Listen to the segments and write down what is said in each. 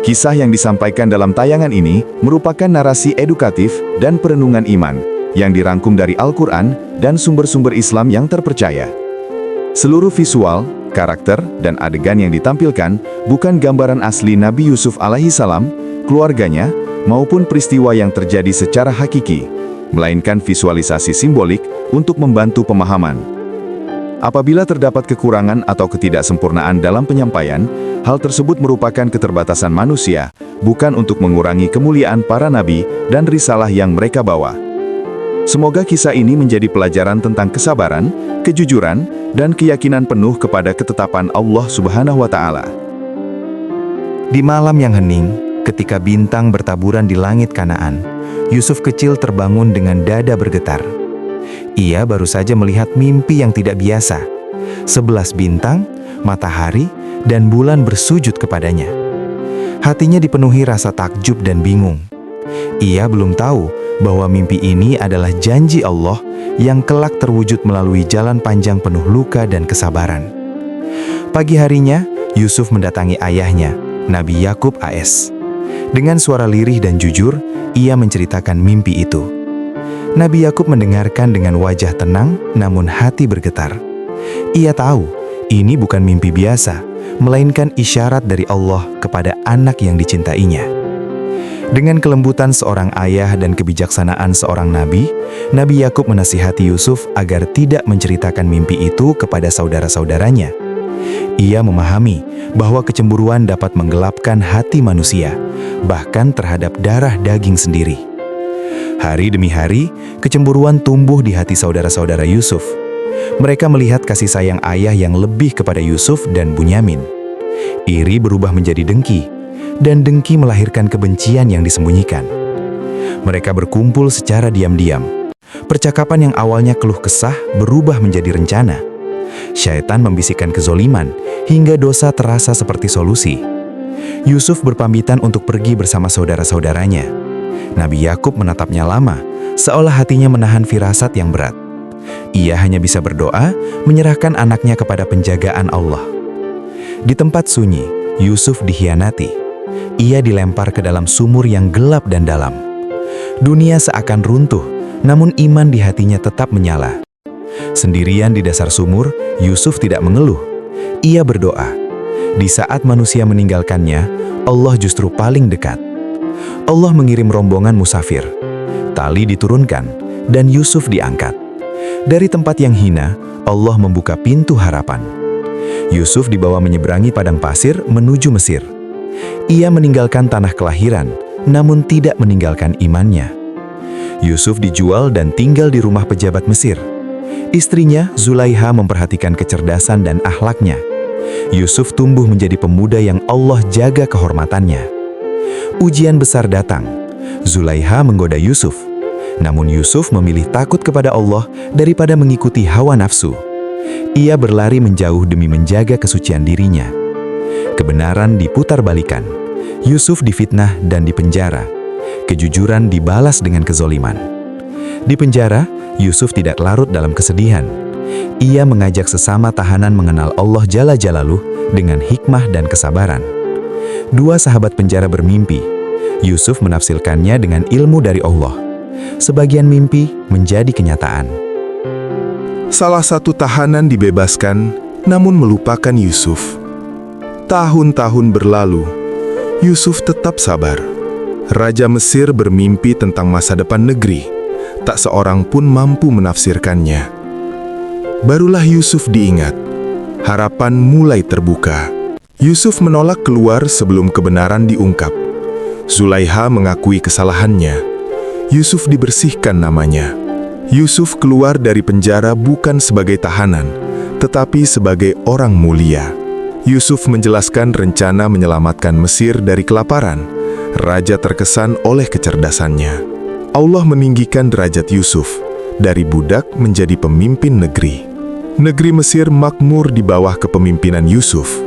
Kisah yang disampaikan dalam tayangan ini merupakan narasi edukatif dan perenungan iman yang dirangkum dari Al-Quran dan sumber-sumber Islam yang terpercaya. Seluruh visual, karakter, dan adegan yang ditampilkan bukan gambaran asli Nabi Yusuf alaihissalam, keluarganya, maupun peristiwa yang terjadi secara hakiki, melainkan visualisasi simbolik untuk membantu pemahaman. Apabila terdapat kekurangan atau ketidaksempurnaan dalam penyampaian, hal tersebut merupakan keterbatasan manusia, bukan untuk mengurangi kemuliaan para nabi dan risalah yang mereka bawa. Semoga kisah ini menjadi pelajaran tentang kesabaran, kejujuran, dan keyakinan penuh kepada ketetapan Allah Subhanahu wa Ta'ala. Di malam yang hening, ketika bintang bertaburan di langit Kanaan, Yusuf kecil terbangun dengan dada bergetar. Ia baru saja melihat mimpi yang tidak biasa. 11 bintang, matahari, dan bulan bersujud kepadanya. Hatinya dipenuhi rasa takjub dan bingung. Ia belum tahu bahwa mimpi ini adalah janji Allah yang kelak terwujud melalui jalan panjang penuh luka dan kesabaran. Pagi harinya, Yusuf mendatangi ayahnya, Nabi Yakub AS. Dengan suara lirih dan jujur, ia menceritakan mimpi itu. Nabi Yakub mendengarkan dengan wajah tenang, namun hati bergetar. Ia tahu, ini bukan mimpi biasa, melainkan isyarat dari Allah kepada anak yang dicintainya. Dengan kelembutan seorang ayah dan kebijaksanaan seorang nabi, Nabi Yakub menasihati Yusuf agar tidak menceritakan mimpi itu kepada saudara-saudaranya. Ia memahami bahwa kecemburuan dapat menggelapkan hati manusia, bahkan terhadap darah daging sendiri. Hari demi hari, kecemburuan tumbuh di hati saudara-saudara Yusuf. Mereka melihat kasih sayang ayah yang lebih kepada Yusuf dan Bunyamin. Iri berubah menjadi dengki, dan dengki melahirkan kebencian yang disembunyikan. Mereka berkumpul secara diam-diam. Percakapan yang awalnya keluh kesah berubah menjadi rencana. Syaitan membisikkan kezoliman, hingga dosa terasa seperti solusi. Yusuf berpamitan untuk pergi bersama saudara-saudaranya. Nabi Yakub menatapnya lama, seolah hatinya menahan firasat yang berat. Ia hanya bisa berdoa, menyerahkan anaknya kepada penjagaan Allah. Di tempat sunyi, Yusuf dikhianati. Ia dilempar ke dalam sumur yang gelap dan dalam. Dunia seakan runtuh, namun iman di hatinya tetap menyala. Sendirian di dasar sumur, Yusuf tidak mengeluh. Ia berdoa. Di saat manusia meninggalkannya, Allah justru paling dekat. Allah mengirim rombongan musafir. Tali diturunkan, dan Yusuf diangkat. Dari tempat yang hina, Allah membuka pintu harapan. Yusuf dibawa menyeberangi padang pasir menuju Mesir. Ia meninggalkan tanah kelahiran, namun tidak meninggalkan imannya. Yusuf dijual dan tinggal di rumah pejabat Mesir. Istrinya, Zulaiha, memperhatikan kecerdasan dan akhlaknya. Yusuf tumbuh menjadi pemuda yang Allah jaga kehormatannya. Ujian besar datang. Zulaiha menggoda Yusuf. Namun Yusuf memilih takut kepada Allah daripada mengikuti hawa nafsu. Ia berlari menjauh demi menjaga kesucian dirinya. Kebenaran diputarbalikan. Yusuf difitnah dan dipenjara. Kejujuran dibalas dengan kezoliman. Di penjara, Yusuf tidak larut dalam kesedihan. Ia mengajak sesama tahanan mengenal Allah Jalla Jalaluh dengan hikmah dan kesabaran. Dua sahabat penjara bermimpi. Yusuf menafsirkannya dengan ilmu dari Allah. Sebagian mimpi menjadi kenyataan. Salah satu tahanan dibebaskan, namun melupakan Yusuf. Tahun-tahun berlalu, Yusuf tetap sabar. Raja Mesir bermimpi tentang masa depan negeri. Tak seorang pun mampu menafsirkannya. Barulah Yusuf diingat. Harapan mulai terbuka. Yusuf menolak keluar sebelum kebenaran diungkap. Zulaiha mengakui kesalahannya. Yusuf dibersihkan namanya. Yusuf keluar dari penjara bukan sebagai tahanan, tetapi sebagai orang mulia. Yusuf menjelaskan rencana menyelamatkan Mesir dari kelaparan. Raja terkesan oleh kecerdasannya. Allah meninggikan derajat Yusuf, dari budak menjadi pemimpin negeri. Negeri Mesir makmur di bawah kepemimpinan Yusuf.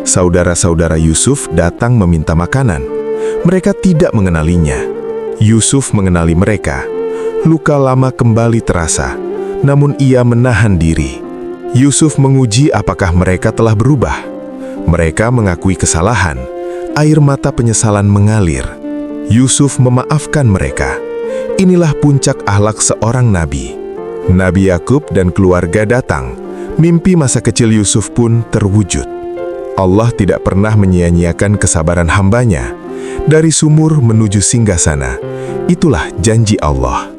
Saudara-saudara Yusuf datang meminta makanan. Mereka tidak mengenalinya. Yusuf mengenali mereka. Luka lama kembali terasa, namun ia menahan diri. Yusuf menguji apakah mereka telah berubah. Mereka mengakui kesalahan, air mata penyesalan mengalir. Yusuf memaafkan mereka. Inilah puncak akhlak seorang nabi. Nabi Yakub dan keluarga datang. Mimpi masa kecil Yusuf pun terwujud. Allah tidak pernah menyia-nyiakan kesabaran hambanya. Dari sumur menuju singgasana, itulah janji Allah.